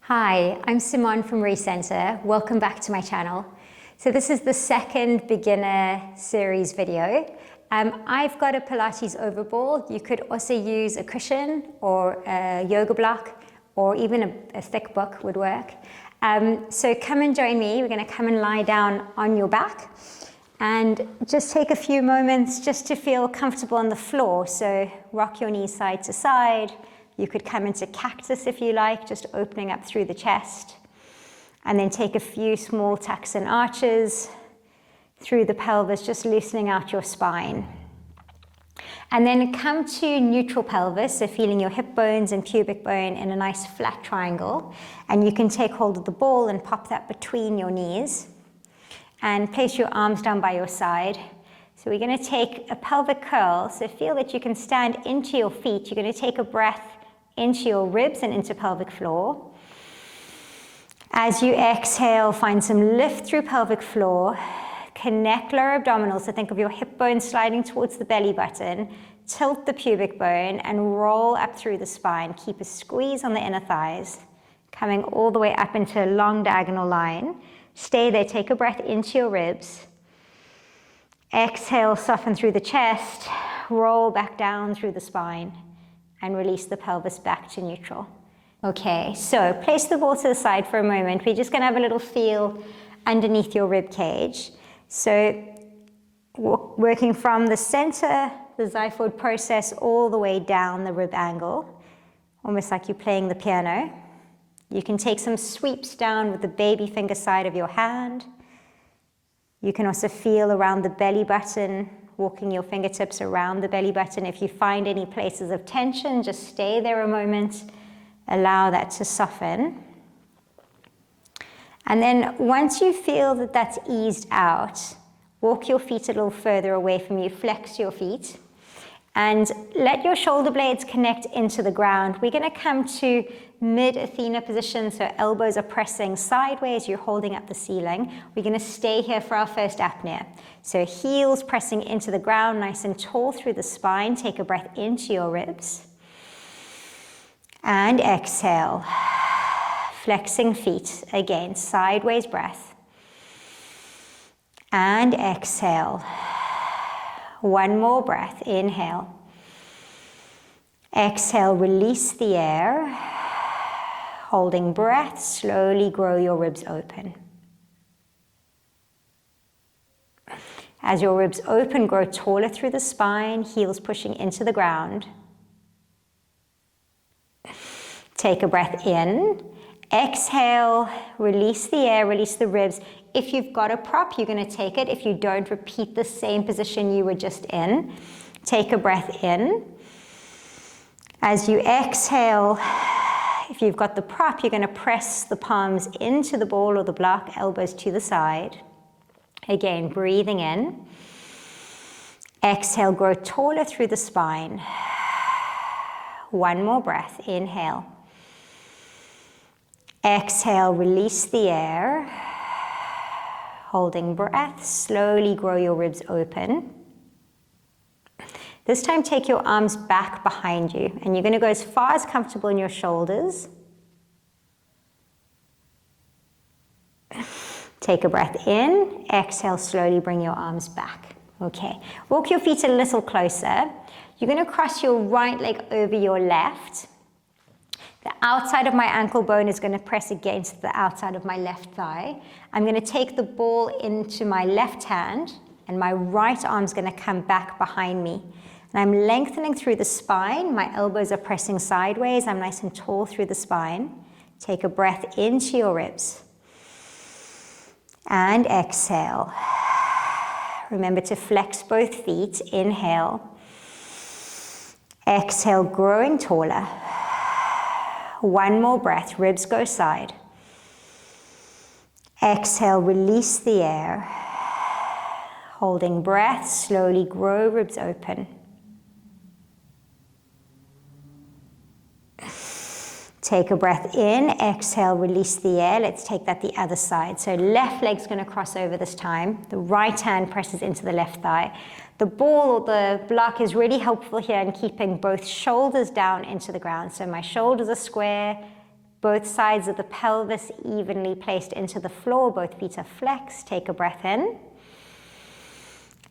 Hi, I'm Simone from Recenter. Welcome back to my channel. So this is the second beginner series video. I've got a Pilates overball. You could also use a cushion or a yoga block, or even a thick book would work. So come and join me. We're going to come and lie down on your back and just take a few moments just to feel comfortable on the floor. So rock your knees side to side. You could come into cactus if you like, just opening up through the chest. And then take a few small tucks and arches through the pelvis, just loosening out your spine. And then come to neutral pelvis, so feeling your hip bones and pubic bone in a nice flat triangle. And you can take hold of the ball and pop that between your knees. And place your arms down by your side. So we're going to take a pelvic curl, so feel that you can stand into your feet. You're going to take a breath into your ribs and into pelvic floor. As you exhale, find some lift through pelvic floor. Connect lower abdominals, so think of your hip bone sliding towards the belly button. Tilt the pubic bone and roll up through the spine. Keep a squeeze on the inner thighs, coming all the way up into a long diagonal line. Stay there, take a breath into your ribs. Exhale, soften through the chest, roll back down through the spine, and release the pelvis back to neutral. Okay, so place the ball to the side for a moment. We're just going to have a little feel underneath your rib cage. So working from the center, the xiphoid process, all the way down the rib angle, almost like you're playing the piano. You can take some sweeps down with the baby finger side of your hand. You can also feel around the belly button, walking your fingertips around the belly button. If you find any places of tension, just stay there a moment. Allow that to soften. And then once you feel that that's eased out, walk your feet a little further away from you, flex your feet, and let your shoulder blades connect into the ground. We're going to come to mid-Athena position, so elbows are pressing sideways, you're holding up the ceiling. We're going to stay here for our first apnea. So heels pressing into the ground, nice and tall through the spine. Take a breath into your ribs. And exhale. Flexing feet, again, sideways breath. And exhale. One more breath, inhale. Exhale, release the air. Holding breath, slowly grow your ribs open. As your ribs open, grow taller through the spine, heels pushing into the ground. Take a breath in. Exhale, release the air, release the ribs. If you've got a prop, you're going to take it. If you don't, repeat the same position you were just in. Take a breath in. As you exhale, if you've got the prop, you're going to press the palms into the ball or the block, elbows to the side. Again, breathing in. Exhale, grow taller through the spine. One more breath, inhale. Exhale, release the air. Holding breath, slowly grow your ribs open. This time take your arms back behind you, and you're going to go as far as comfortable in your shoulders. Take a breath in, exhale, slowly bring your arms back. Okay, walk your feet a little closer. You're going to cross your right leg over your left. The outside of my ankle bone is going to press against the outside of my left thigh. I'm going to take the ball into my left hand, and my right arm is going to come back behind me. And I'm lengthening through the spine. My elbows are pressing sideways. I'm nice and tall through the spine. Take a breath into your ribs. And exhale. Remember to flex both feet. Inhale. Exhale, growing taller. One more breath, ribs go side. Exhale, release the air. Holding breath, slowly grow ribs open. Take a breath in, exhale, release the air. Let's take that the other side. So left leg's going to cross over this time. The right hand presses into the left thigh. The ball or the block is really helpful here in keeping both shoulders down into the ground. So my shoulders are square, Both sides of the pelvis evenly placed into the floor. Both feet are flexed. Take a breath in.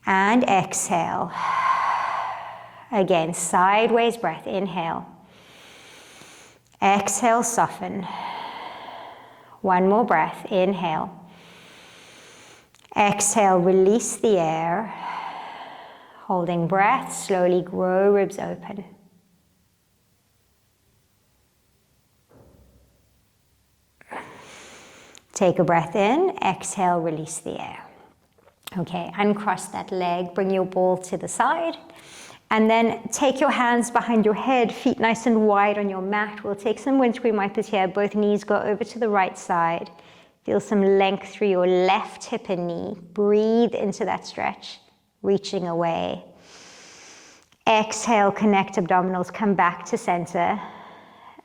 And exhale. Again, sideways breath. Inhale. Exhale, soften. One more breath. Inhale. Exhale, release the air. Holding breath, slowly grow ribs open. Take a breath in, exhale, release the air. Okay, uncross that leg, bring your ball to the side, and then take your hands behind your head, feet nice and wide on your mat. We'll take some windscreen wipers here, both knees go over to the right side. Feel some length through your left hip and knee. Breathe into that stretch, reaching away. Exhale, connect abdominals, come back to center.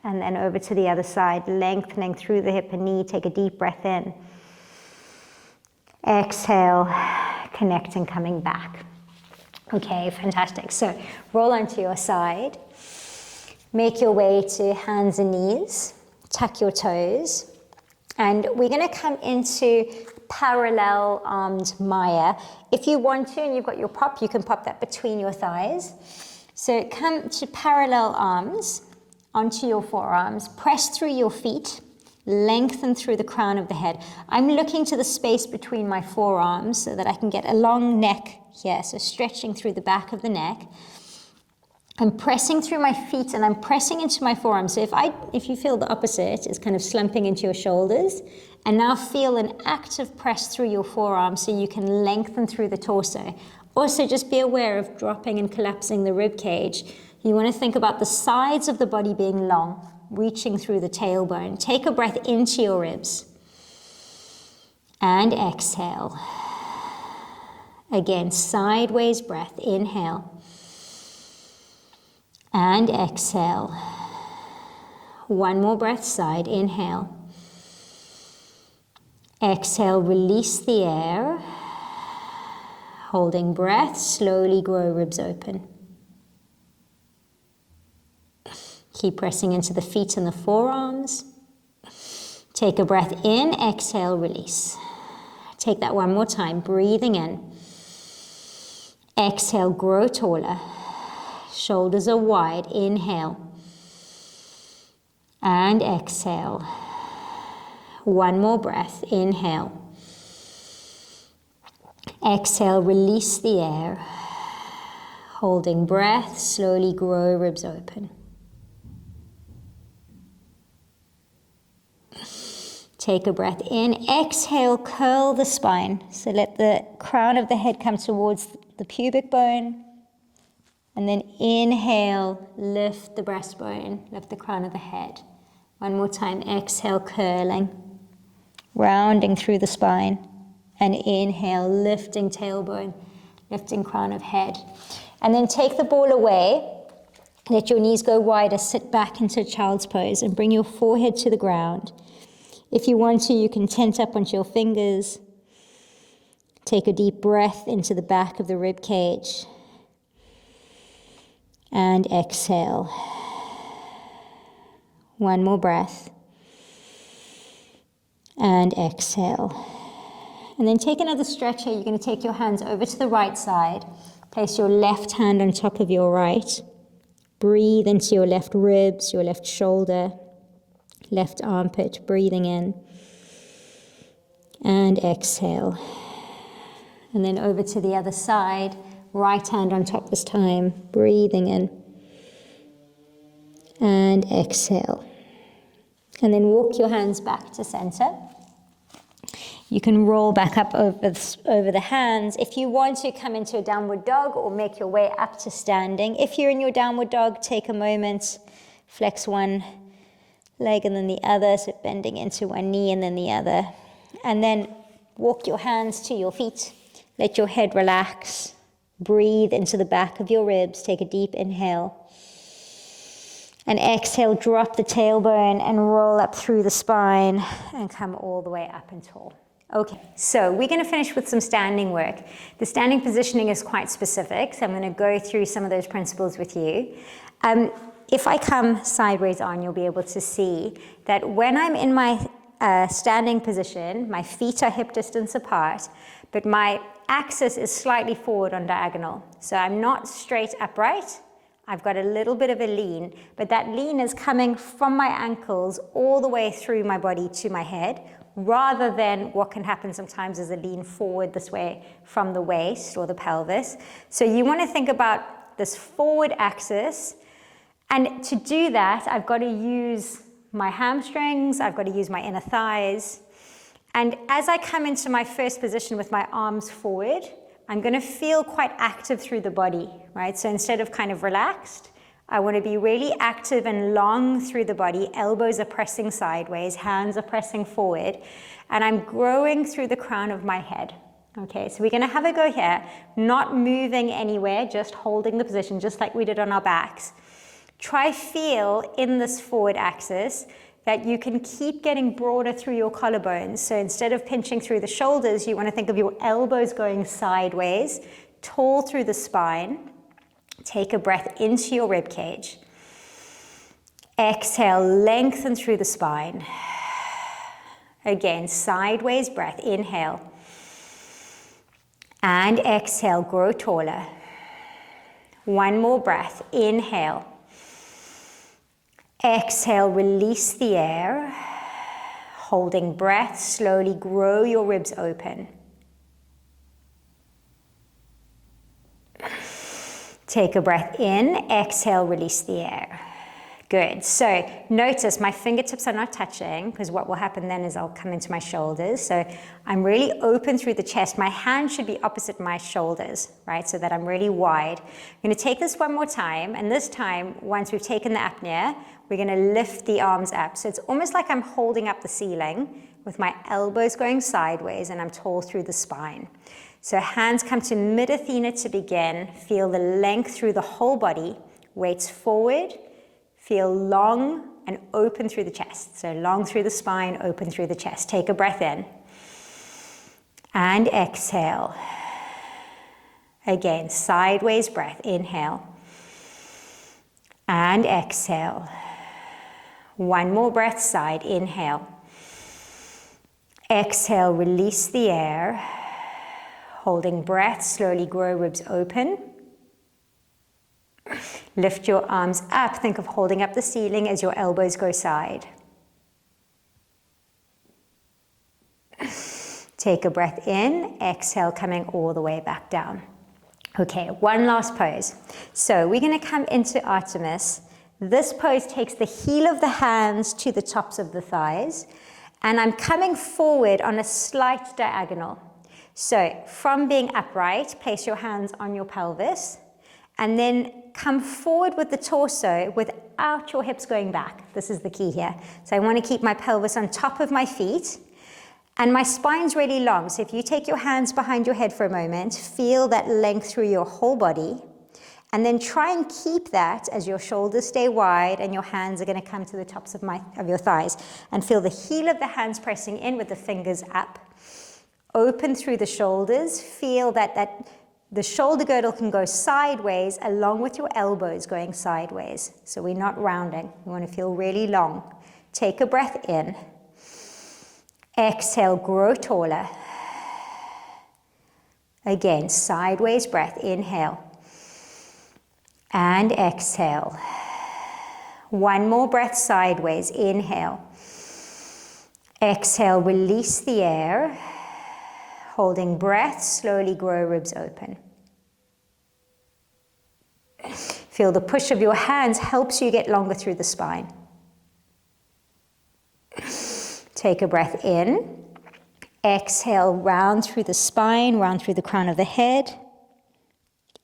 And then over to the other side, lengthening through the hip and knee. Take a deep breath in. Exhale, connecting, coming back. Okay, fantastic. So roll onto your side. Make your way to hands and knees. Tuck your toes. And we're going to come into parallel armed Maya. If you want to, and you've got your pop, you can pop that between your thighs. So come to parallel arms onto your forearms. Press through your feet. Lengthen through the crown of the head. I'm looking to the space between my forearms so that I can get a long neck here. So stretching through the back of the neck. I'm pressing through my feet and I'm pressing into my forearms. So if you feel the opposite, it's kind of slumping into your shoulders. And now feel an active press through your forearms so you can lengthen through the torso. Also, just be aware of dropping and collapsing the rib cage. You want to think about the sides of the body being long, reaching through the tailbone. Take a breath into your ribs. And exhale. Again, sideways breath. Inhale. And exhale. One more breath, side. Inhale. Exhale, release the air. Holding breath, slowly grow ribs open. Keep pressing into the feet and the forearms. Take a breath in, exhale, release. Take that one more time, breathing in. Exhale, grow taller. Shoulders are wide. Inhale. And exhale. One more breath. Inhale. Exhale, release the air. Holding breath, slowly grow ribs open. Take a breath in. Exhale, curl the spine. So let the crown of the head come towards the pubic bone. And then inhale, lift the breastbone, lift the crown of the head. One more time, exhale, curling, rounding through the spine. And inhale, lifting tailbone, lifting crown of head. And then take the ball away, let your knees go wider, sit back into child's pose and bring your forehead to the ground. If you want to, you can tent up onto your fingers. Take a deep breath into the back of the rib cage. And exhale. One more breath. And exhale. And then take another stretch here. You're going to take your hands over to the right side. Place your left hand on top of your right. Breathe into your left ribs, your left shoulder, left armpit, breathing in. And exhale. And then over to the other side. Right hand on top this time, breathing in. And exhale. And then walk your hands back to center. You can roll back up over the hands. If you want to, come into a downward dog or make your way up to standing. If you're in your downward dog, take a moment, flex one leg and then the other, so bending into one knee and then the other. And then walk your hands to your feet. Let your head relax. Breathe into the back of your ribs. Take a deep inhale. And exhale, drop the tailbone and roll up through the spine and come all the way up and tall. Okay, so we're going to finish with some standing work. The standing positioning is quite specific, so I'm going to go through some of those principles with you. if I come sideways on, you'll be able to see that when I'm in my standing position, my feet are hip distance apart, but my axis is slightly forward on diagonal. So I'm not straight upright. I've got a little bit of a lean, but that lean is coming from my ankles all the way through my body to my head, rather than what can happen sometimes is a lean forward this way from the waist or the pelvis. So you want to think about this forward axis, and to do that, I've got to use my hamstrings, I've got to use my inner thighs, and as I come into my first position with my arms forward, I'm going to feel quite active through the body, right? So instead of kind of relaxed, I want to be really active and long through the body. Elbows are pressing sideways, hands are pressing forward, and I'm growing through the crown of my head. Okay, so we're going to have a go here, not moving anywhere, just holding the position, just like we did on our backs. Try feel in this forward axis that you can keep getting broader through your collarbones. So instead of pinching through the shoulders, you want to think of your elbows going sideways, tall through the spine. Take a breath into your rib cage. Exhale, lengthen through the spine. Again, sideways breath, inhale. And exhale, grow taller. One more breath, inhale. Exhale, release the air. Holding breath, slowly grow your ribs open. Take a breath in, exhale, release the air. Good. So notice my fingertips are not touching, because what will happen then is I'll come into my shoulders. So I'm really open through the chest. My hand should be opposite my shoulders, right? So that I'm really wide. I'm going to take this one more time. And this time, once we've taken the apnea, we're going to lift the arms up. So it's almost like I'm holding up the ceiling with my elbows going sideways and I'm tall through the spine. So hands come to mid-Athena to begin. Feel the length through the whole body. Weights forward. Feel long and open through the chest. So long through the spine, open through the chest. Take a breath in. And exhale. Again, sideways breath. Inhale. And exhale. One more breath, side. Inhale. Exhale, release the air. Holding breath, slowly grow ribs open. Lift your arms up. Think of holding up the ceiling as your elbows go side. Take a breath in. Exhale, coming all the way back down. Okay, one last pose. So we're going to come into Artemis. This pose takes the heel of the hands to the tops of the thighs. And I'm coming forward on a slight diagonal. So from being upright, place your hands on your pelvis. And then come forward with the torso without your hips going back. This is the key here. So I want to keep my pelvis on top of my feet. And my spine's really long. So if you take your hands behind your head for a moment, feel that length through your whole body. And then try and keep that as your shoulders stay wide and your hands are going to come to the tops of your thighs. And feel the heel of the hands pressing in with the fingers up. Open through the shoulders. Feel that the shoulder girdle can go sideways along with your elbows going sideways. So we're not rounding. We want to feel really long. Take a breath in. Exhale, grow taller. Again, sideways breath. Inhale. And exhale. One more breath sideways. Inhale. Exhale, release the air. Holding breath, slowly grow ribs open. Feel the push of your hands helps you get longer through the spine. Take a breath in. Exhale, round through the spine, round through the crown of the head.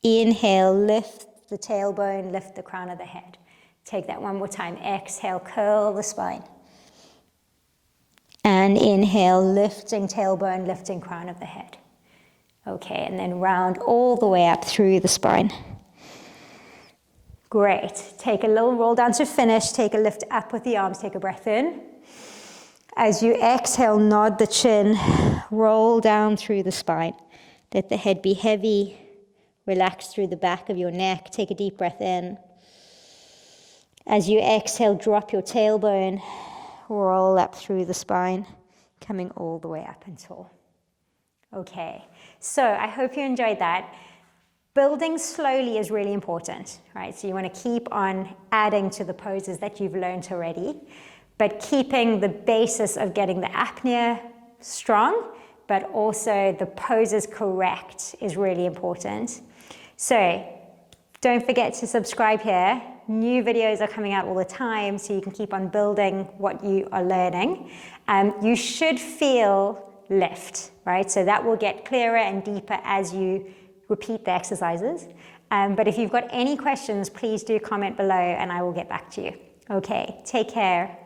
Inhale, lift the tailbone, lift the crown of the head. Take that one more time. Exhale, curl the spine. And inhale, lifting tailbone, lifting crown of the head. Okay, and then round all the way up through the spine. Great. Take a little roll down to finish. Take a lift up with the arms. Take a breath in. As you exhale, nod the chin. Roll down through the spine. Let the head be heavy. Relax through the back of your neck. Take a deep breath in. As you exhale, drop your tailbone, roll up through the spine, coming all the way up and tall. Okay, so I hope you enjoyed that. Building slowly is really important, right? So you want to keep on adding to the poses that you've learned already, but keeping the basis of getting the apnea strong, but also the poses correct is really important. So don't forget to subscribe here. New videos are coming out all the time, so you can keep on building what you are learning. You should feel lift, right? So that will get clearer and deeper as you repeat the exercises. But if you've got any questions, please do comment below and I will get back to you. Okay, take care.